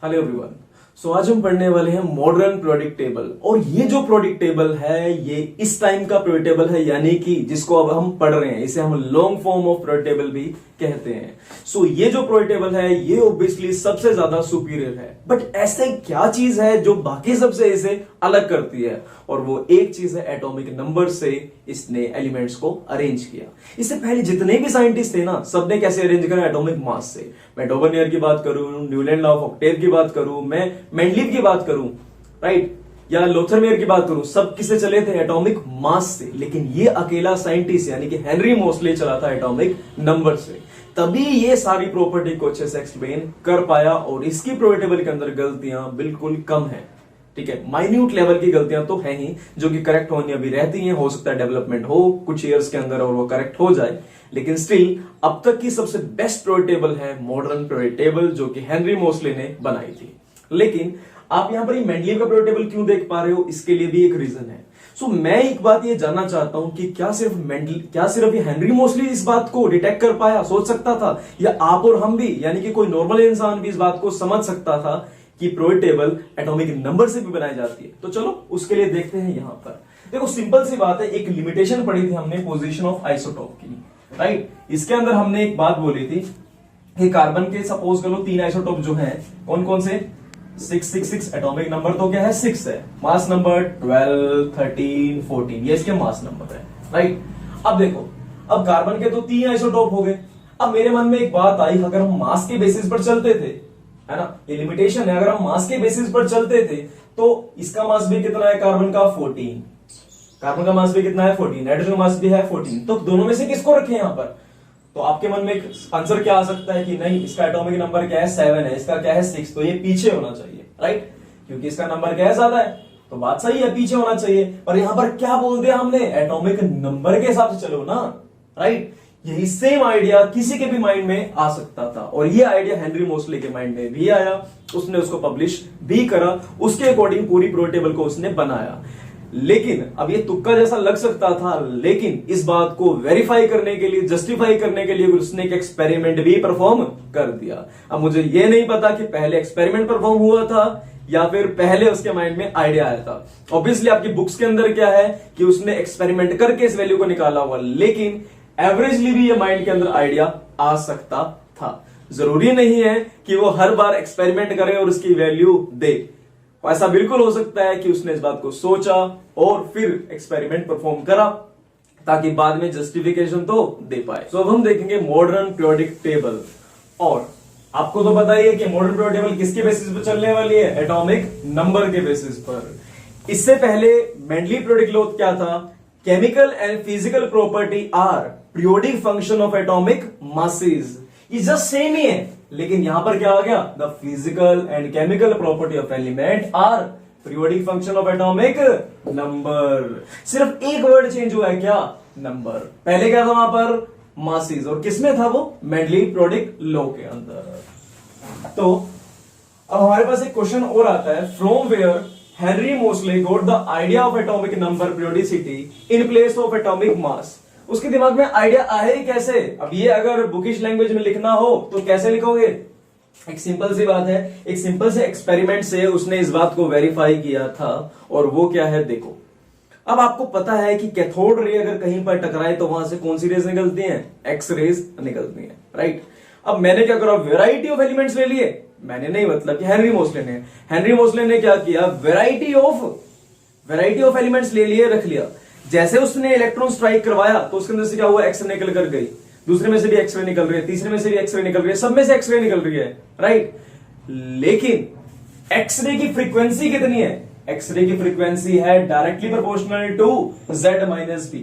Hello everyone. सो आज हम पढ़ने वाले हैं मॉडर्न प्रोडिक्ट टेबल। और ये जो प्रोडिक्ट टेबल है ये इस टाइम का प्रोडिक्ट टेबल है, यानी कि जिसको अब हम पढ़ रहे हैं इसे हम long form of periodic table भी कहते हैं। सो ये जो प्रोडिक्ट टेबल है ये ऑब्वियसली सबसे ज्यादा सुपीरियर है। बट ऐसे क्या चीज है जो बाकी सबसे इसे अलग करती है, और वो एक चीज है एटॉमिक नंबर से इसने एलिमेंट्स को अरेंज किया। इससे पहले जितने भी साइंटिस्ट थे ना, सबने कैसे अरेंज करा? एटॉमिक मास से। मैं डोबरनियर की बात करूं, न्यूलैंड लॉ ऑफ ऑक्टेव की बात करूं, मैं मेंडलीव की बात करूं, राइट, या लोथरमेयर की बात करूं, सब किससे चले थे? एटॉमिक मास से। लेकिन ये अकेला साइंटिस्ट यानी कि हेनरी मोसले चला था एटॉमिक नंबर से। तभी ये सारी प्रॉपर्टी को अच्छे से एक्सप्लेन कर पाया। और इसकी प्रोडिक्ट टेबल के अंदर गलतियां बिल्कुल कम है, ठीक है, माइन्यूट लेवल की गलतियां तो है ही जो कि करेक्ट होनी अभी रहती हैं। हो सकता है डेवलपमेंट हो कुछ ईयर्स के अंदर और वो करेक्ट हो जाए, लेकिन स्टिल अब तक की सबसे बेस्ट प्रोडिक्ट टेबल है मॉडर्न प्रोडिक्ट टेबल जो कि हेनरी मोसले ने बनाई थी। लेकिन आप यहां पर मेंडलीव का प्रोडिक्ट टेबल क्यों देख पा रहे हो, इसके लिए भी एक रीजन है। सो मैं एक बात ये जानना चाहता हूं कि क्या सिर्फ ये हेनरी मोसले इस बात को डिटेक्ट कर पाया, सोच सकता था, या आप और हम भी यानी कि कोई नॉर्मल इंसान भी इस बात को समझ सकता था कि प्रोडिक्ट टेबल एटॉमिक नंबर से भी बनाई जाती है? तो चलो उसके लिए देखते हैं। यहां पर देखो सिंपल सी बात है, एक लिमिटेशन पढ़ी थी हमने पोजीशन ऑफ आइसोटोप की, राइट। इसके अंदर हमने एक बात बोली थी कि कार्बन के सपोज करो 3 आइसोटोप जो हैं, कौन कौन से? 666। एटॉमिक नंबर तो क्या है? 6 है। मास नंबर 12, 13, 14, ये इसके मास नंबर है, राइट। अब देखो, अब कार्बन के तो 3 आइसोटोप हो गए। अब मेरे मन में एक बात आई, अगर हम मास के बेसिस पर चलते थे, है ना, ये लिमिटेशन है, अगर हम मास के बेसिस पर चलते थे तो इसका मास भी कितना है? कार्बन का 14। कार्बन का मास भी कितना है? 14। नाइट्रोजन का मास भी है 14। तो दोनों में से किसको रखें यहां पर? तो आपके मन में एक आंसर क्या आ सकता है कि नहीं, इसका एटॉमिक नंबर क्या है? 7 है, इसका क्या है? 6, तो ये पीछे होना चाहिए, राइट, क्योंकि इसका नंबर क्या है? ज्यादा है, तो बात सही है, पीछे होना चाहिए। पर यहां पर क्या बोल दिया हमने? एटॉमिक नंबर के हिसाब से चलो ना, राइट। यही सेम आइडिया किसी के भी माइंड में आ सकता था, और ये आइडिया हेनरी मोसले के माइंड में भी आया, उसने उसको पब्लिश भी करा, उसके अकॉर्डिंग पूरी प्रोडिक्ट टेबल को उसने बनाया। लेकिन अब ये तुक्का जैसा लग सकता था, लेकिन इस बात को वेरीफाई करने के लिए, जस्टिफाई करने के लिए उसने एक एक्सपेरिमेंट भी परफॉर्म कर दिया। अब मुझे ये नहीं पता कि पहले एक्सपेरिमेंट परफॉर्म हुआ था या फिर पहले उसके माइंड में आइडिया आया था। ऑब्वियसली आपकी बुक्स के अंदर क्या है कि उसने एक्सपेरिमेंट करके इस वैल्यू को निकाला हुआ, लेकिन एवरेजली भी ये माइंड के अंदर आइडिया आ सकता था। जरूरी नहीं है कि वो हर बार एक्सपेरिमेंट करे और उसकी वैल्यू दे। ऐसा बिल्कुल हो सकता है कि उसने इस बात को सोचा और फिर एक्सपेरिमेंट परफॉर्म करा ताकि बाद में जस्टिफिकेशन तो दे पाए। सो अब हम देखेंगे मॉडर्न प्रियोडिक टेबल। और आपको तो पता ही है कि मॉडर्न प्रियोडिक टेबल किसके बेसिस पर चलने वाली है? एटॉमिक नंबर के बेसिस पर। इससे पहले मेंडलीव प्रियोडिक लॉ क्या था? Chemical and physical property are periodic function of atomic masses। ये जस्ट सेम ही है, लेकिन यहां पर क्या आ गया? The physical and chemical property of element are periodic function of atomic number। सिर्फ एक वर्ड चेंज हुआ है, क्या? नंबर। पहले क्या था वहां पर? मासेस। और किसमें था वो? मेंडलीव प्रियोडिक लॉ के अंदर। तो अब हमारे पास एक क्वेश्चन और आता है, from where Henry Moseley got the idea of atomic number periodicity in place of atomic mass। उसके दिमाग में आइडिया आए कैसे? अब ये अगर बुकिश लैंग्वेज में लिखना हो तो कैसे लिखोगे? एक सिंपल सी बात है, एक सिंपल से एक्सपेरिमेंट से उसने इस बात को वेरीफाई किया था। और वो क्या है? देखो, अब आपको पता है कि कैथोड रे अगर कहीं पर टकराए तो वहां से कौन सी रेज निकलती हैं? एक्स रेज निकलती हैं, राइट। अब मैंने क्या करा? वेराइटी ऑफ एलिमेंट्स ले लिए। मैंने नहीं, मतलब कि हेनरी मोसले ने क्या किया? वेराइटी ऑफ एलिमेंट्स ले लिए, रख लिया। जैसे उसने इलेक्ट्रॉन स्ट्राइक करवाया तो उसके अंदर से क्या हुआ? एक्सरे निकल कर गई, दूसरे में से भी एक्सरे निकल रही है, तीसरे में से भी एक्सरे निकल रही है, सब में से एक्सरे निकल रही है, राइट। लेकिन एक्सरे की फ्रीक्वेंसी कितनी है? एक्सरे की फ्रीक्वेंसी है directly proportional to Z minus P,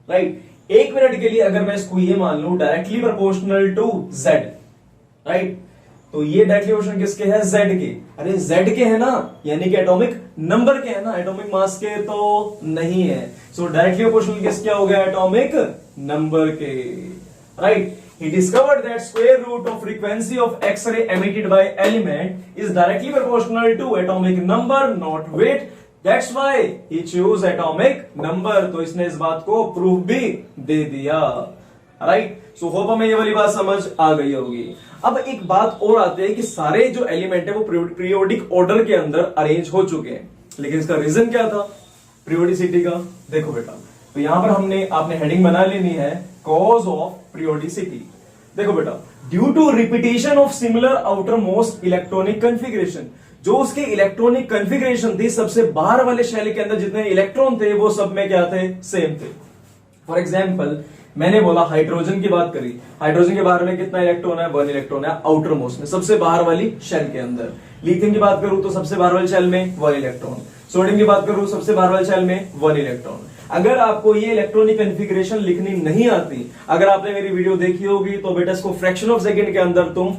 right. 1 minute के लिए अगर मैं इसको ये मान लू directly proportional to Z, right, तो ये डायरेक्टली प्रोपोर्शनल किसके है? Z के। अरे Z के है ना, यानी कि एटॉमिक नंबर के है ना, एटॉमिक मास के तो नहीं है। सो डायरेक्टली प्रोपोर्शनल किसके हो गया? एटॉमिक नंबर के, right. He discovered that square root of frequency of X-ray emitted by element is directly proportional to atomic number, not weight. That's why he chose atomic number। तो इसने इस बात को proof भी दे दिया। राइट। सो होप हमें ये वाली बात समझ आ गई होगी। अब एक बात और आती है कि सारे जो एलिमेंट है वो पीरियोडिक ऑर्डर के अंदर अरेंज हो चुके हैं, लेकिन इसका रीजन क्या था पीरियोडिसिटी का? देखो बेटा, तो यहां पर आपने हेडिंग बना लेनी है कॉज ऑफ पीरियोडिसिटी। देखो बेटा, due to repetition of similar outermost electronic configuration, जो उसके इलेक्ट्रॉनिक कन्फिग्रेशन थी, सबसे बाहर वाले शेल के अंदर जितने इलेक्ट्रॉन थे वो सब में क्या थे? सेम थे। फॉर एग्जाम्पल मैंने बोला हाइड्रोजन की बात करी, हाइड्रोजन के बाहर में कितना इलेक्ट्रॉन है? 1 इलेक्ट्रॉन है आउटर मोस्ट में, सबसे बाहर वाली शेल के अंदर। लिथियम की बात करूं तो सबसे बाहर वाली शेल में 1 इलेक्ट्रॉन, सोडियम की बात करूं सबसे बाहर वाली शेल में 1 इलेक्ट्रॉन। अगर आपको ये इलेक्ट्रॉनिक कन्फिग्रेशन लिखनी नहीं आती, अगर आपने मेरी वीडियो देखी होगी तो बेटा इसको फ्रैक्शन ऑफ सेकंड के अंदर तुम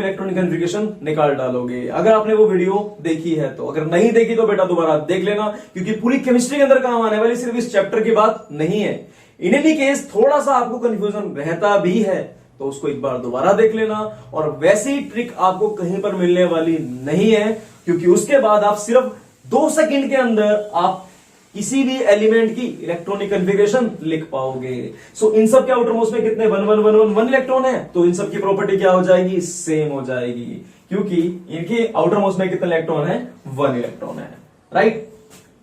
इलेक्ट्रॉनिक कन्फिग्रेशन निकाल डालोगे, अगर आपने वो वीडियो देखी है तो। अगर नहीं देखी तो बेटा दोबारा देख लेना, क्योंकि पूरी केमिस्ट्री के अंदर काम आने वाली सिर्फ इस चैप्टर की बात नहीं है। इन एनी केस थोड़ा सा आपको कंफ्यूजन रहता भी है तो उसको एक बार दोबारा देख लेना, और वैसी ट्रिक आपको कहीं पर मिलने वाली नहीं है, क्योंकि उसके बाद आप सिर्फ 2 सेकंड के अंदर आप किसी भी एलिमेंट की इलेक्ट्रॉनिक कन्फिग्रेशन लिख पाओगे। सो इन सब के आउटर मोस्ट में कितने 1 इलेक्ट्रॉन है, तो इन सब की प्रॉपर्टी क्या हो जाएगी? सेम हो जाएगी, क्योंकि इनके आउटर मोस्ट में कितने इलेक्ट्रॉन है? 1 इलेक्ट्रॉन है, राइट।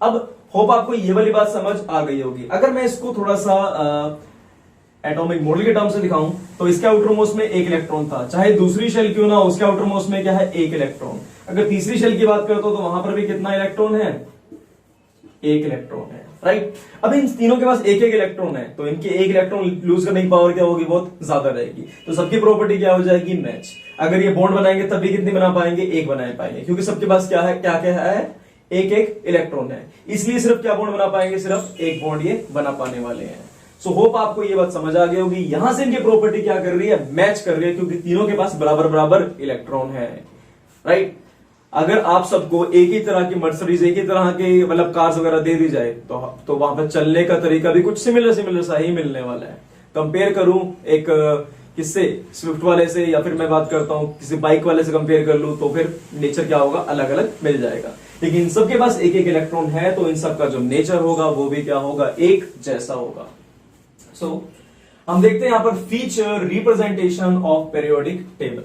अब होप आपको ये वाली बात समझ आ गई होगी। अगर मैं इसको थोड़ा सा एटॉमिक मॉडल के टर्म से दिखाऊं तो इसके आउटर मोस्ट में 1 इलेक्ट्रॉन था, चाहे दूसरी शेल क्यों ना हो, उसके आउटर मोस्ट में क्या है? 1 इलेक्ट्रॉन। अगर तीसरी शेल की बात करते हो तो वहां पर भी कितना इलेक्ट्रॉन है? 1 इलेक्ट्रॉन है, राइट। अब इन तीनों के पास 1-1 इलेक्ट्रॉन है, तो इनके 1 इलेक्ट्रॉन लूज करने की पावर क्या होगी? बहुत ज्यादा रहेगी, तो सबकी प्रॉपर्टी क्या हो जाएगी? मैच। अगर ये बॉन्ड बनाएंगे तब भी कितनी बना पाएंगे? 1 बना पाएंगे, क्योंकि सबके पास क्या है? क्या है? 1-1 इलेक्ट्रॉन है, इसलिए सिर्फ क्या बॉन्ड बना पाएंगे? सिर्फ 1 बॉन्ड ये बना पाने वाले हैं। सो होप आपको ये बात समझ आ गई होगी। यहां से इनकी प्रॉपर्टी क्या कर रही है? मैच कर रही है, क्योंकि तीनों के पास बराबर बराबर इलेक्ट्रॉन है, राइट। अगर आप सबको एक ही तरह की मर्सिडीज, एक ही तरह के मतलब कार्स वगैरह दे दी जाए तो वहां पर चलने का तरीका भी कुछ सिमिलर सा ही मिलने वाला है। कंपेयर करूं एक किससे? स्विफ्ट वाले से, या फिर मैं बात करता हूं किसी बाइक वाले से कंपेयर कर लूं, तो फिर नेचर क्या होगा? अलग अलग मिल जाएगा। लेकिन इन सबके पास 1-1 इलेक्ट्रॉन है, तो इन सबका जो नेचर होगा वो भी क्या होगा? एक जैसा होगा। सो हम देखते हैं यहां पर feature representation of periodic table.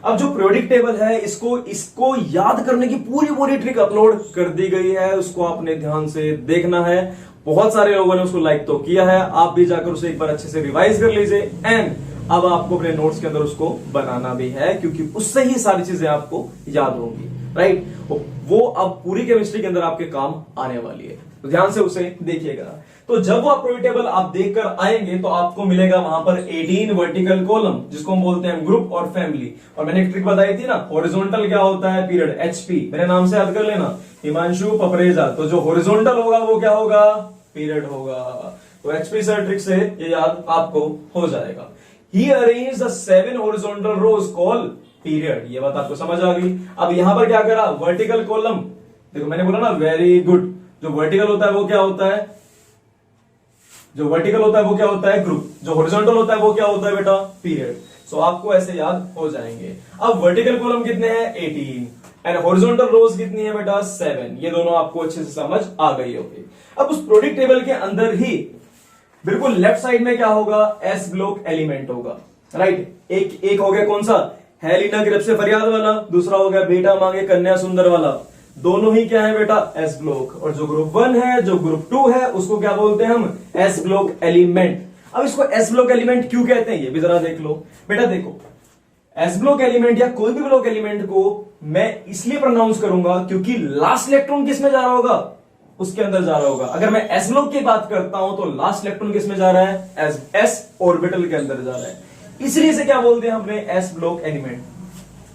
अब जो पीरियोडिक टेबल है इसको याद करने की पूरी ट्रिक अपलोड कर दी गई है, उसको आपने ध्यान से देखना है। बहुत सारे लोगों ने उसको लाइक तो किया है, आप भी जाकर उसे एक बार अच्छे से रिवाइज कर लीजिए, एंड अब आपको अपने नोट्स के अंदर उसको बनाना भी है, क्योंकि उससे ही सारी चीजें आपको याद होंगी, राइट। वो अब पूरी केमिस्ट्री के अंदर आपके काम आने वाली है, तो ध्यान से उसे देखिएगा। तो जब वो आप पीरियोडिक टेबल आप देखकर आएंगे तो आपको मिलेगा वहां पर 18 वर्टिकल कॉलम, जिसको हम बोलते हैं ग्रुप और फैमिली। और मैंने एक ट्रिक बताई थी ना, हॉरिजॉन्टल क्या होता है? पीरियड, एचपी, मेरे नाम से याद कर लेना, हिमांशु पपरेजा। तो जो हॉरिजॉन्टल होगा वो क्या होगा? पीरियड होगा। तो एचपी सर ट्रिक से ये याद आपको हो जाएगा। He arrange the 7 horizontal rows call period, ये बात आपको समझ आ गई। अब यहां पर क्या करा? वर्टिकल कॉलम, देखो मैंने बोला ना, वेरी गुड। जो वर्टिकल होता है वो क्या होता है? जो वर्टिकल होता है वो क्या होता है? ग्रुप। जो हॉरिजॉन्टल होता है वो क्या होता है बेटा? पीरियड। सो आपको ऐसे याद हो जाएंगे। अब वर्टिकल कॉलम कितने हैं? 18, एंड हॉरिजॉन्टल रोज कितनी है बेटा? 7। ये दोनों आपको अच्छे से समझ आ गई होगी। अब उस पीरियोडिक टेबल के अंदर ही बिल्कुल लेफ्ट साइड में क्या होगा? एस ब्लॉक एलिमेंट होगा, राइट। एक हो गया कौन सा? हेलिना गिरफ्त से फरियाद वाला, दूसरा हो गया बेटा मांगे कन्या सुंदर वाला। दोनों ही क्या है बेटा? S block. और जो ग्रुप 1 है, जो ग्रुप 2 है, उसको क्या बोलते हैं हम? S block element. अब इसको एस ब्लॉक एलिमेंट क्यों कहते हैं ये भी जरा देख लो बेटा। देखो, एस ब्लॉक एलिमेंट या कोई भी ब्लॉक एलिमेंट को मैं इसलिए प्रोनाउंस करूंगा क्योंकि लास्ट इलेक्ट्रॉन किसमें जा रहा होगा? उसके अंदर जा रहा होगा। अगर मैं एस ब्लॉक की बात करता हूं तो लास्ट इलेक्ट्रॉन किसमें जा रहा है? एस ऑर्बिटल के अंदर जा रहा है, इसलिए इसे क्या बोलते हैं हमने? S block element.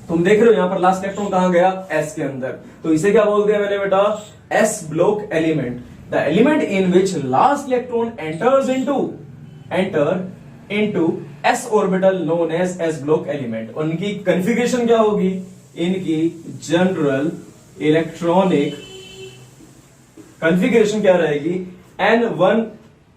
तुम देख रहे हो यहां पर लास्ट इलेक्ट्रॉन कहां गया? एस के अंदर, तो इसे क्या बोलते हैं मैंने बेटा? S block element. The element in which last electron enter into s orbital known as s block element. उनकी कॉन्फ़िगरेशन क्या होगी? इनकी जनरल इलेक्ट्रॉनिक कॉन्फ़िगरेशन क्या रहेगी? N1,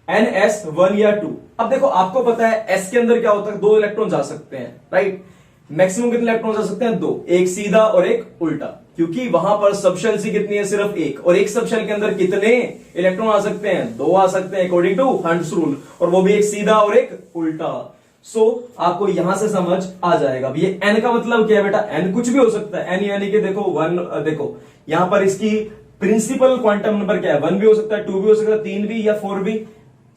NS1 या 2। अब देखो आपको पता है S के अंदर क्या होता है? 2 इलेक्ट्रॉन जा सकते हैं, राइट। मैक्सिमम कितने इलेक्ट्रॉन जा सकते हैं? 2, एक सीधा और एक उल्टा, क्योंकि वहां पर सब शेल सी कितनी है, सिर्फ एक, और एक सब शेल के अंदर कितने इलेक्ट्रॉन आ सकते हैं, 2 आ सकते हैं अकॉर्डिंग टू हंट्स रूल, और वो भी एक सीधा और एक उल्टा। आपको यहां से समझ आ जाएगा। अब ये n का मतलब क्या है बेटा, n कुछ भी हो सकता है, n यानी कि देखो 1, देखो यहां पर इसकी प्रिंसिपल क्वांटम नंबर क्या है, 1 भी हो सकता है, 2 भी हो सकता है, 3 भी या 4 भी।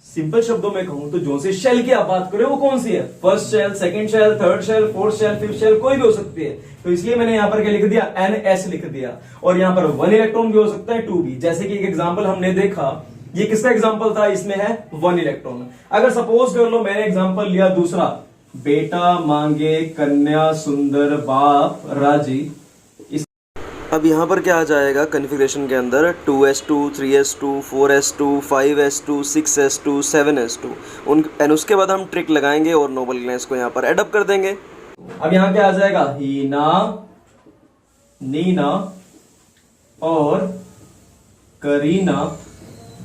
सिंपल शब्दों में कहूं तो जो से शेल की आप बात करें वो कौन सी है, first shell, second shell, third shell, fourth shell, fifth shell, कोई भी हो सकती है। तो इसलिए मैंने यहां पर क्या लिख दिया, NS लिख दिया। और यहां पर 1 इलेक्ट्रॉन भी हो सकता है, 2 भी। जैसे कि एक एग्जांपल हमने देखा, ये किसका एग्जांपल था, इसमें है 1 इलेक्ट्रॉन। अगर सपोज कर लो मैंने एग्जांपल लिया दूसरा, बेटा मांगे कन्या सुंदर बाप राजी। अब यहाँ पर क्या आ जाएगा कन्फिग्रेशन के अंदर, 2s2, 3s2, 4s2, 5s2, 6s2, 7s2 and उसके बाद हम ट्रिक लगाएंगे और नोबल गैस को यहाँ पर एडअप कर देंगे। अब यहाँ क्या आ जाएगा, हीना, नीना और करीना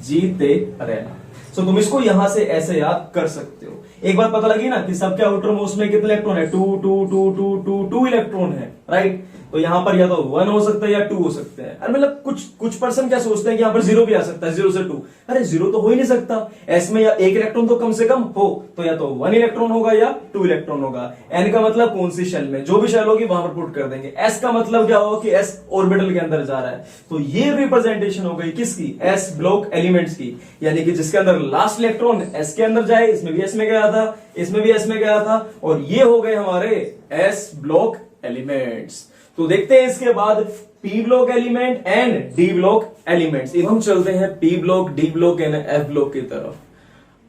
जीते रहना। तुम इसको यहां से ऐसे याद कर सकते हो। एक बात पता लगी ना कि सबके आउटर मोस्ट में कितने इलेक्ट्रॉन है, 2 2 2 2 2 2 इलेक्ट्रॉन है, राइट। तो यहां पर या तो 1 हो सकता है या 2 हो सकते हैं। अरे मतलब कुछ पर्सन क्या सोचते हैं कि यहां पर 0 भी आ सकता है, 0 से 2। अरे 0 तो हो ही नहीं सकता, एस में या 1 इलेक्ट्रॉन तो कम से कम हो, तो या तो 1 इलेक्ट्रॉन होगा या 2 इलेक्ट्रॉन होगा। एन का मतलब कौन सी शेल में, जो भी शेल होगी वहां पर पुट कर देंगे। एस का मतलब क्या होगा कि एस ऑर्बिटल के अंदर जा रहा है। तो ये रिप्रेजेंटेशन हो गई किसकी, एस ब्लॉक एलिमेंट्स की, यानी कि जिसके अंदर लास्ट इलेक्ट्रॉन एस के अंदर जाए। इसमें भी एस में गया था, इसमें भी एस में गया था, और ये हो गए हमारे एस ब्लॉक एलिमेंट्स। तो देखते हैं इसके बाद P block element and D block elements. हम चलते हैं P block, D block and F block की तरफ।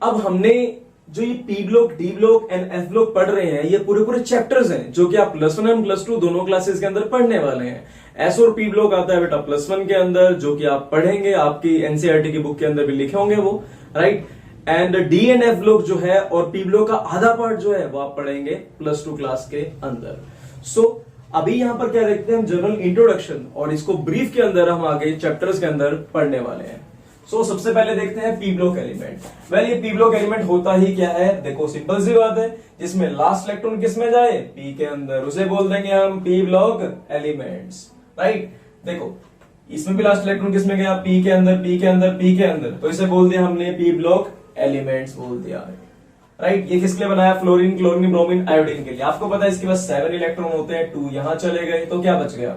अब हमने जो ये P block, D block and F block पढ़ रहे हैं, ये पूरे चैप्टर्स हैं जो कि आप +1 एंड +2 दोनों क्लासेस के अंदर पढ़ने वाले हैं। एस और पी ब्लॉक आता है बेटा +1 के अंदर, जो कि आप पढ़ेंगे, आपकी एनसीईआरटी की बुक के अंदर भी लिखे होंगे वो, right. And D and F block जो है और पी ब्लॉक का आधा पार्ट जो है वो आप पढ़ेंगे +2 क्लास के अंदर। अभी यहां पर क्या देखते हैं हम, जनरल इंट्रोडक्शन, और इसको ब्रीफ के अंदर हम आगे चैप्टर्स के अंदर पढ़ने वाले हैं। सबसे पहले देखते हैं पी ब्लॉक एलिमेंट। ये पी ब्लॉक एलिमेंट होता ही क्या है, देखो सिंपल सी बात है, जिसमें लास्ट इलेक्ट्रॉन किस में जाए, पी के अंदर, उसे बोल देंगे हम पी ब्लॉक एलिमेंट्स, राइट। देखो इसमें भी लास्ट इलेक्ट्रॉन किस में गया, पी के अंदर, पी के अंदर, पी के अंदर, तो इसे बोल दिया हमने पी ब्लॉक एलिमेंट्स बोल दिया, राइट। ये किसके लिए बनाया, फ्लोरीन, क्लोरीन, ब्रोमीन, आयोडीन के लिए। आपको पता है इसके पास 7 इलेक्ट्रॉन होते हैं, 2 यहां चले गए, तो क्या बच गया,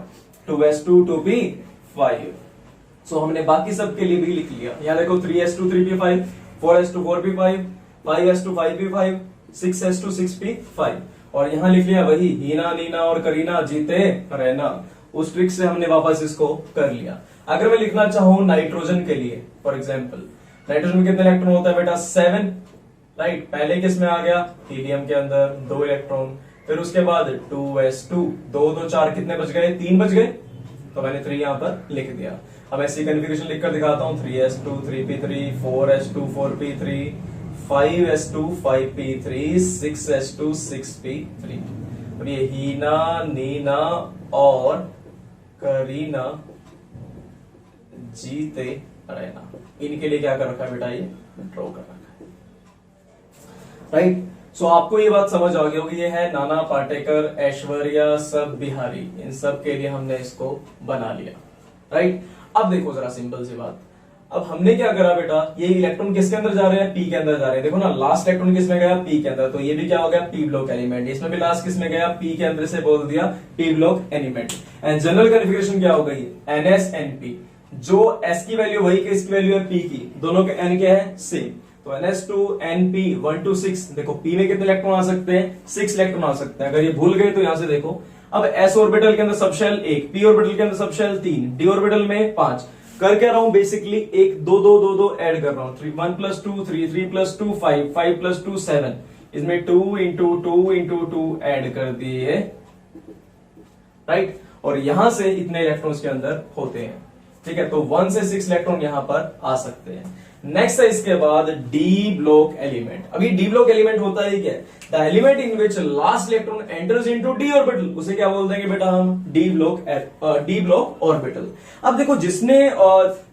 2s2 2p5। हमने बाकी सब के लिए भी लिख लिया। यहाँ देखो 3s2 3p5, 4s2 4p5, 5s2 5p5, 6s2 6p5, और यहाँ लिख लिया वही हीना, नीना और करीना जीते रहना। उस ट्रिक से हमने वापस इसको कर लिया। अगर मैं लिखना चाहूं नाइट्रोजन के लिए, फॉर एग्जाम्पल, नाइट्रोजन में कितने इलेक्ट्रॉन होता है बेटा, 7, राइट। पहले किस में आ गया, हीलियम के अंदर 2 इलेक्ट्रॉन, फिर उसके बाद 2s2, 2 2 4 कितने बच गए, 3 बच गए, तो मैंने 3 यहां पर लिख दिया। अब ऐसी कन्फिगरेशन लिखकर दिखाता हूं, 3s2 3p3, 4s2 4p3, 5s2 5p3, 6s2 6p3। अब ये हीना, नीना और करीना जीते रहना, इनके लिए क्या कर रखा है बेटा, ये ड्रॉ कर रखा है, राइट। आपको ये बात समझ आ गई होगी, ये है नाना पाटेकर, ऐश्वर्या, सब बिहारी, इन सब के लिए हमने इसको बना लिया, राइट। अब देखो जरा सिंपल सी बात, अब हमने क्या करा बेटा, ये इलेक्ट्रॉन किसके अंदर जा रहे हैं, पी के अंदर जा रहे हैं। देखो ना, लास्ट इलेक्ट्रॉन किसमें गया, पी के अंदर, तो ये भी क्या हो गया, पी ब्लॉक एलिमेंट। इसमें भी लास्ट किसमें गया, पी के अंदर, से बोल दिया P block element. And general configuration क्या हो गई, NsNp, जो s की वैल्यू वही किसकी वैल्यू है, p की, दोनों के n क्या है, सेम। तो NS2 NP 1 2 6, देखो p में कितने इलेक्ट्रॉन आ सकते हैं, 6 इलेक्ट्रॉन आ सकते हैं। अगर ये भूल गए तो यहां से देखो, अब s ऑर्बिटल के अंदर सब शेल 1, p ऑर्बिटल के अंदर सब शेल 3, d ऑर्बिटल में 5। कर क्या रहा हूं, बेसिकली 1 2 2 2 2 ऐड कर रहा हूं, 3 1 + 2 3 3 + 2 5 5 + 2 7, इसमें 2 × 2 × 2 ऐड कर दिए, राइट। और यहां से इतने इलेक्ट्रॉन्स के अंदर होते हैं, ठीक है। तो 1 से 6 इलेक्ट्रॉन यहां पर आ सकते हैं। नेक्स्ट है इसके बाद डी ब्लॉक एलिमेंट। अभी डी ब्लॉक एलिमेंट होता है क्या, the element in which last electron enters into D orbital, उसे क्या बोल देंगे बेटा हम, डी ब्लॉक ऑर्बिटल। अब देखो जिसने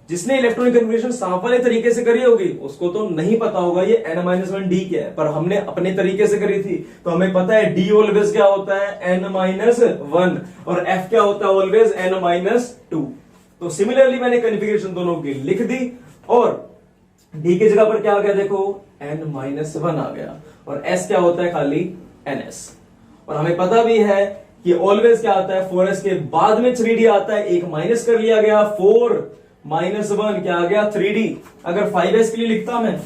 जिसने इलेक्ट्रॉनिक कन्फिग्रेशन साफ वाले तरीके से करी होगी उसको तो नहीं पता होगा ये n-1 d क्या है, पर हमने अपने तरीके से करी थी तो हमें पता है d ऑलवेज क्या होता है n-1 और f क्या होता है ऑलवेज n-2। तो सिमिलरली मैंने कन्फिग्रेशन दोनों की लिख दी और d की जगह पर क्या आ गया, देखो n-1 आ गया और s क्या होता है खाली ns। और हमें पता भी है कि ऑलवेज क्या आता है 4s के बाद में 3d आता है, एक माइनस कर लिया गया 4 -1 क्या आ गया 3d। अगर 5s के लिए लिखता मैं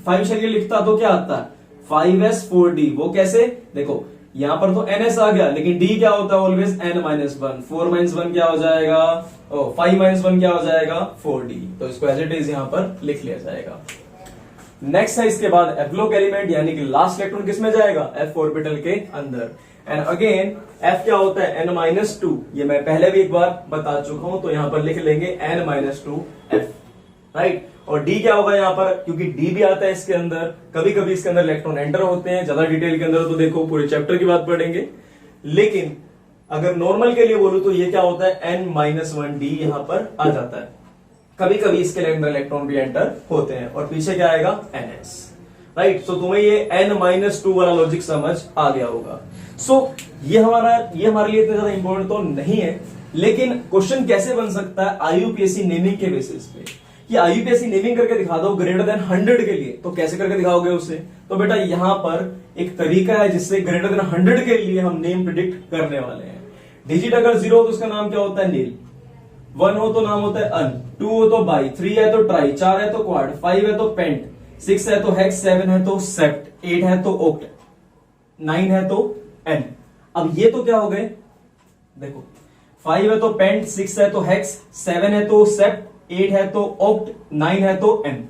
5 के लिए लिखता तो क्या आता है 5s 4d। वो कैसे, देखो यहां पर तो ns आ गया लेकिन d क्या होता है ऑलवेज n-1। 4 -1 क्या हो जाएगा 5 -1 क्या हो जाएगा 4d। तो इसको एज इट इज यहां पर लिख लिया जाएगा। नेक्स्ट है इसके बाद एफलोक एलिमेंट यानी कि लास्ट इलेक्ट्रॉन किस में जाएगा f ऑर्बिटल के अंदर। एंड अगेन f क्या होता है n-2, ये मैं पहले भी एक बार बता चुका हूं तो यहां पर लिख लेंगे n-2f, राइट। और d क्या होगा यहां पर, क्योंकि d भी आता है इसके अंदर, कभी कभी इसके अंदर इलेक्ट्रॉन एंटर होते हैं, ज्यादा डिटेल के अंदर तो देखो पूरे चैप्टर की बात पढ़ेंगे, लेकिन अगर नॉर्मल के लिए बोलूं तो ये क्या होता है n-1d यहां पर आ जाता है। कभी कभी इसके अंदर इलेक्ट्रॉन भी एंटर होते हैं और पीछे क्या आएगा ns, राइट। सो तुम्हें ये n-2 वाला लॉजिक समझ आ गया होगा। सो ये हमारे लिए इतना ज्यादा इंपॉर्टेंट तो नहीं है, लेकिन क्वेश्चन कैसे बन सकता है आईयूपीएससी नेमिंग के बेसिस पे कि आईयूपीएससी नेमिंग करके दिखा दो ग्रेटर देन 100 के लिए, तो कैसे करके दिखाओगे उसे। तो बेटा यहां पर एक तरीका है जिससे ग्रेटर देन 100 के लिए हम नेम प्रिडिक्ट करने वाले हैं। डिजिट अगर 0 हो तो उसका नाम क्या होता है नील, 1 हो तो नाम होता है अन, 2 हो तो बाई, 3 है तो ट्राई, 4 है तो क्वाड, 5 है तो पेंट, 6 है तो हेक्स, 7 है तो सेप्ट, 8 है तो ओक्ट, 9 है तो एन। अब ये तो क्या हो गए, देखो 5 है तो पेंट, 6 है तो हेक्स, 7 है तो सेप्ट, 8 है तो ओक्ट, 9 है तो एन।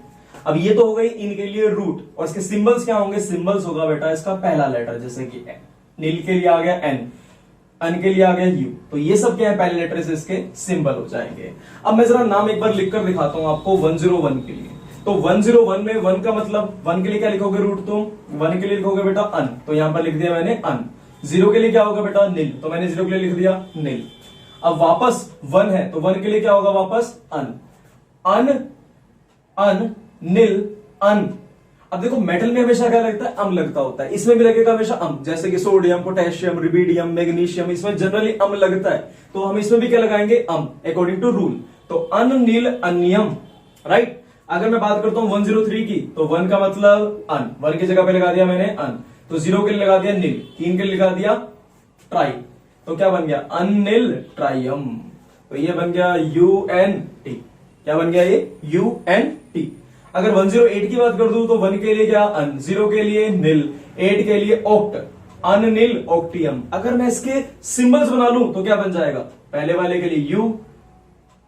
अब ये तो हो गई इनके लिए रूट, और इसके सिंबल्स क्या होंगे, सिंबल्स होगा बेटा इसका पहला लेटर, जैसे कि एन, नील के लिए आ गया एन, अन के लिए आ गया यू, तो ये सब क्या है पहले लेटर से इसके सिंबल हो जाएंगे। अब मैं जरा नाम एक बार लिखकर दिखाता हूं आपको 101 के लिए। तो 101 में 1 का मतलब 1 के लिए क्या लिखोगे रूट, तुम 1 के लिए लिखोगे बेटा अन, तो यहां पर लिख दिया मैंने अन। 0 के लिए क्या होगा बेटा नील, तो मैंने 0 के लिए लिख दिया नील। अब वापस 1 है तो 1 के लिए क्या होगा वापस अन, अन अन नील अन। अब देखो मेटल में हमेशा क्या लगता है अम लगता होता है, इसमें भी लगेगा हमेशा अम, जैसे कि सोडियम, पोटेशियम, रिबीडियम, मैग्नीशियम, इसमें जनरली अम लगता है, तो हम इसमें भी क्या लगाएंगे अम अकॉर्डिंग टू रूल। तो अन नील अन्यम, राइट। अगर मैं बात करता हूं 103 की, तो 1 का मतलब अन, 1 की जगह पे लगा दिया मैंने अन, तो 0 के लिए लगा दिया नील, 3 के लिए लगा दिया ट्राई, तो क्या बन गया अनिल ट्राइयम। तो ये बन गया UNT, क्या बन गया ये UNT। अगर 108 की बात कर दूं तो 1 के लिए क्या अन, 0 के लिए नील, 8 के लिए ऑक्ट, अनिल ऑक्टियम। अगर मैं इसके सिंबल्स बना लूं तो क्या बन जाएगा, पहले वाले के लिए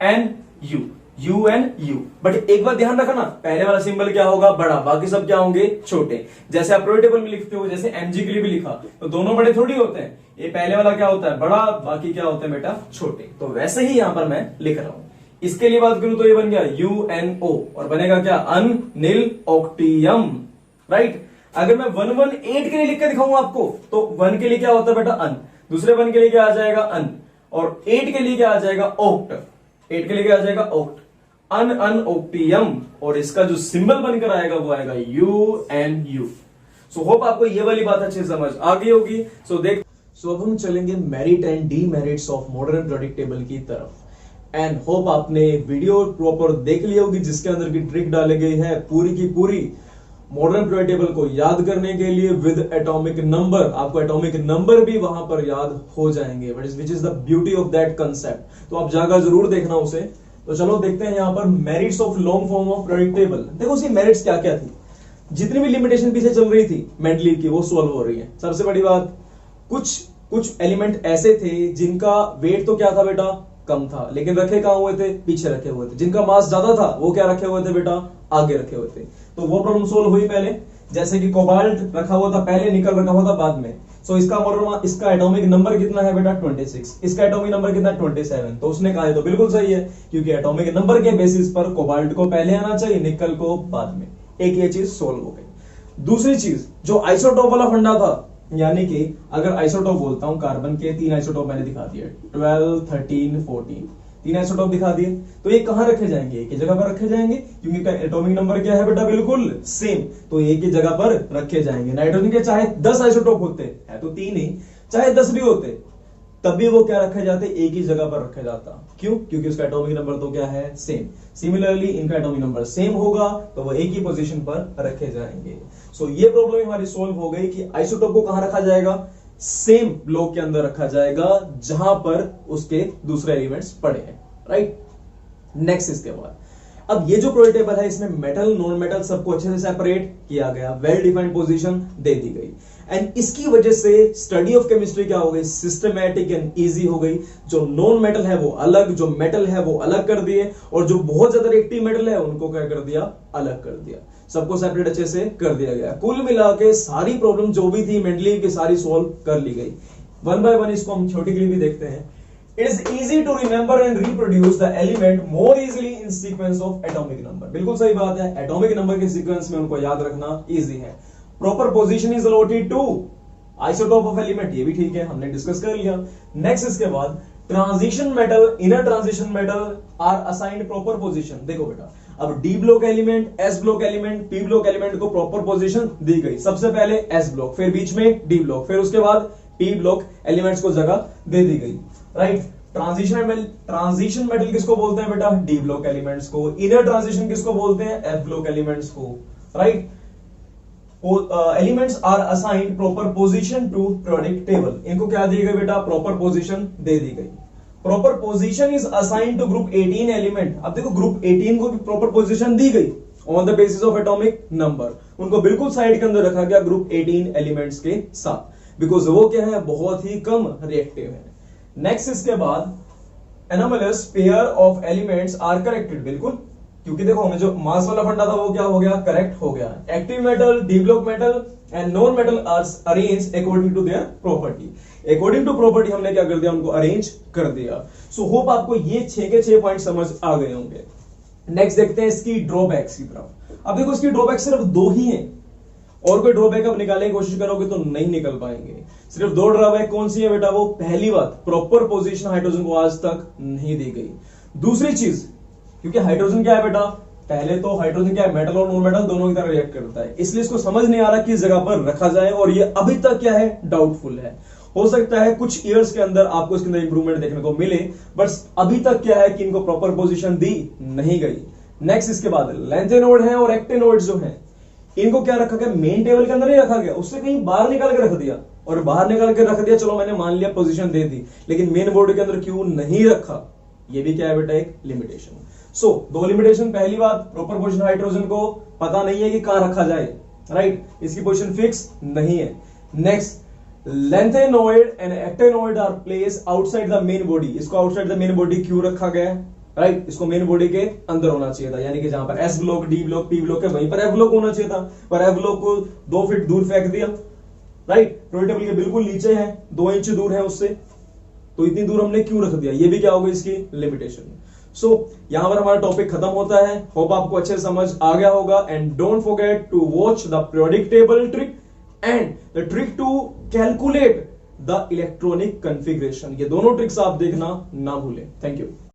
UNU, UNU। बट एक बात ध्यान रखना, पहले वाला सिंबल क्या होगा बड़ा, बाकी सब क्या होंगे छोटे। जैसे आप प्रोटेबल में लिखते हो, जैसे MG के लिए भी लिखा, तो दोनों बड़े थोड़ी होते हैं, ये पहले वाला क्या होता है बड़ा, बाकी क्या होते हैं बेटा छोटे। तो वैसे ही यहां पर मैं लिख रहा हूं। इसके लिए बात करूं तो ये बन गया UNO और बनेगा क्या अनिल ऑक्टियम, राइट। अगर मैं 118 के लिए लिख के दिखाऊं आपको, तो 1 के लिए क्या होता है बेटा अन, दूसरे 1 के लिए क्या आ जाएगा अन, और 8 के लिए क्या आ जाएगा ऑक्ट, 8 के लिए क्या आ जाएगा ऑक्ट, अन ऑक्टियम। और इसका जो सिंबल बनकर आएगा वो आएगा UNU। सो होप आपको ये वाली बात अच्छे समझ आ गई होगी। सो अब हम चलेंगे merit and demerits of modern product table की तरफ। एंड होप आपने वीडियो प्रॉपर देख ली होगी, जिसके अंदर की ट्रिक डाली गई है पूरी की पूरी मॉडर्न प्रोडक्ट टेबल को याद करने के लिए विद एटॉमिक नंबर। आपको एटॉमिक नंबर भी वहां पर याद हो जाएंगे, which is the beauty of that concept. तो आप जाकर जरूर देखना उसे। तो चलो देखते हैं यहाँ पर merits of long form of product table. देखो उसकी मेरिट्स क्या क्या थी, जितनी भी लिमिटेशन पीछे चल रही थी मेंडलीव की, वो सॉल्व हो रही है। सबसे बड़ी बात, कुछ एलिमेंट ऐसे थे जिनका वेट तो क्या था बेटा कम था, लेकिन रखे कहां हुए थे, पीछे रखे हुए थे। जिनका मास ज्यादा था वो क्या रखे हुए थे बेटा, आगे रखे हुए थे। तो वो प्रॉब्लम सोल्व हुई पहले। जैसे कि कोबाल्ट रखा हुआ था पहले, निकल रखा हुआ था बाद में। सो इसका एटॉमिक नंबर कितना है बेटा 26, इसका एटॉमिक नंबर कितना है 27। तो उसने कहा है तो बिल्कुल सही है, क्योंकि एटॉमिक नंबर के बेसिस पर कोबाल्ट को पहले आना चाहिए, निकल को बाद में। एक ये चीज सोल्व हो गई। दूसरी चीज, जो आइसोटोप वाला फंडा था, यानी कि अगर आइसोटोप बोलता हूं, कार्बन के 3 आइसोटोप मैंने दिखा दिए 12, 13, 14। 3 आइसोटोप दिखा दिए, तो ये कहां रखे जाएंगे? एक ही जगह पर रखे जाएंगे, क्योंकि एटॉमिक नंबर क्या है बेटा? बिल्कुल सेम, तो एक ही जगह पर रखे जाएंगे। नाइट्रोजन के चाहे 10 आइसोटोप होते हैं तो 3 ही, चाहे 10 भी होते तब भी वो क्या रखे जाते? एक ही जगह पर रखे जाता। क्यों? क्योंकि उसका एटॉमिक नंबर तो क्या है? सेम। सिमिलरली इनका एटॉमिक नंबर सेम होगा तो वो एक ही पोजीशन पर रखे जाएंगे। सो ये प्रॉब्लम हमारी सॉल्व हो गई कि आइसोटोप को कहां रखा जाएगा? सेम ब्लॉक के अंदर रखा जाएगा जहां पर उसके दूसरे एलिमेंट्स पड़े हैं, राइट। नेक्स्ट इसके बाद अब ये जो पीरियोडिक टेबल है इसमें मेटल नॉन मेटल सबको अच्छे से सेपरेट किया गया, वेल डिफाइंड पोजीशन दे दी गई, एंड इसकी वजह से स्टडी ऑफ केमिस्ट्री क्या हो गई? सिस्टमैटिक एंड इजी हो गई। जो नॉन मेटल है वो अलग, जो मेटल है वो अलग कर दिए, और जो बहुत ज्यादा रिएक्टिव मेटल है उनको क्या कर दिया? अलग कर दिया। सबको सेपरेट अच्छे से कर दिया गया। कुल मिला के सारी प्रॉब्लम जो भी थी मेंडलीव की सारी सॉल्व कर ली गई। वन बाय वन इसको हम छोटी के लिए भी देखते हैं। It is easy to remember and reproduce the element more easily in sequence of atomic number. बिल्कुल सही बात है, एटॉमिक नंबर के सीक्वेंस में उनको याद रखना इजी है। Proper position is allotted to isotope of element, ये भी ठीक है, हमने डिस्कस कर लिया। नेक्स्ट इसके बाद transition metal, inner transition metal are assigned proper position. देखो बेटा, अब d block element, s block element, p block element को प्रॉपर पोजीशन दी गई। सबसे पहले एस ब्लॉक, फिर बीच में डी ब्लॉक, फिर उसके बाद पी ब्लॉक एलिमेंट्स को जगह दे दी गई, राइट। ट्रांजिशन मेटल किसको बोलते हैं बेटा? डी ब्लॉक एलिमेंट्स को। इनर ट्रांजिशन किसको बोलते हैं? एफ ब्लॉक एलिमेंट्स को, right. Elements are assigned proper position to periodic table. इनको क्या दी गई बेटा? प्रॉपर पोजीशन दे दी गई। Proper position is assigned to group 18 element. अब देखो ग्रुप 18 को भी प्रॉपर पोजीशन दी गई on the basis of atomic number. उनको बिल्कुल साइड के अंदर रखा गया ग्रुप 18 एलिमेंट्स के साथ, बिकॉज वो क्या है? बहुत ही कम रिएक्टिव है। नेक्स्ट इसके बाद anomalous pair of elements are corrected. बिल्कुल, क्योंकि देखो हमें जो मास वाला फंडा था वो क्या हो गया? करेक्ट हो गया। Active metal, d block metal and non metal are arrange according to their property. According to property हमने क्या कर दिया? उनको अरेंज कर दिया। सो होप आपको ये 6 के 6 पॉइंट समझ आ गए होंगे। नेक्स्ट देखते हैं इसकी ड्रॉबैक्स की तरफ। अब देखो इसकी ड्रॉबैक सिर्फ 2 ही हैं, और कोई ड्रॉबैक अब निकालने की कोशिश करोगे तो नहीं निकल पाएंगे। सिर्फ 2 ड्रॉबैक कौन सी है बेटा? वो पहली बात, प्रॉपर पोजीशन हाइड्रोजन को आज तक नहीं दी गई। दूसरी चीज, क्योंकि हाइड्रोजन क्या है बेटा? पहले तो हाइड्रोजन क्या है? मेटल और नॉन मेटल दोनों की तरह रिएक्ट करता है, इसलिए इसको समझ नहीं आ रहा किस जगह पर रखा जाए, और ये अभी तक क्या है? डाउटफुल है। हो सकता है कुछ ईयर्स के अंदर आपको इसके अंदर इंप्रूवमेंट देखने को मिले, बट अभी तक क्या है कि इनको प्रॉपर पोजीशन दी नहीं गई। नेक्स्ट इसके बाद लेंथेनोड है और एक्टेनोड जो है, इनको क्या रखा गया? मेन टेबल के अंदर नहीं रखा गया, उससे कहीं बाहर निकाल के रख दिया, और बाहर निकाल के रख दिया, चलो मैंने मान लिया पोजीशन दे दी, लेकिन मेन बोर्ड के अंदर क्यों नहीं रखा? ये भी क्या है बेटा? एक लिमिटेशन। सो 2 लिमिटेशन। पहली बात, प्रॉपर पोजीशन हाइड्रोजन को पता नहीं है कि कहां रखा जाए, राइट, इसकी पोजीशन फिक्स नहीं है। Next, lanthanoid and actinoid are place outside the main body. इसको आउटसाइड द मेन बॉडी क्यों रखा गया? राइट, इसको मेन बॉडी के अंदर होना चाहिए था, यानी कि जहां पर S block, D block, P block है वहीं पर एफ ब्लॉक होना चाहिए था, पर एफ ब्लॉक को 2 फीट दूर फेंक दिया, राइट। पीरियोडिक टेबल के बिल्कुल नीचे है, 2 इंच दूर है उससे, तो इतनी दूर हमने क्यों रख दिया? ये भी क्या होगा? इसकी लिमिटेशन। सो यहां पर हमारा टॉपिक खत्म होता है। होप आपको अच्छे से समझ आ गया होगा, and don't forget to watch the periodic table trick and the trick to calculate the electronic configuration. ये दोनों ट्रिक्स आप देखना ना भूलें। Thank you.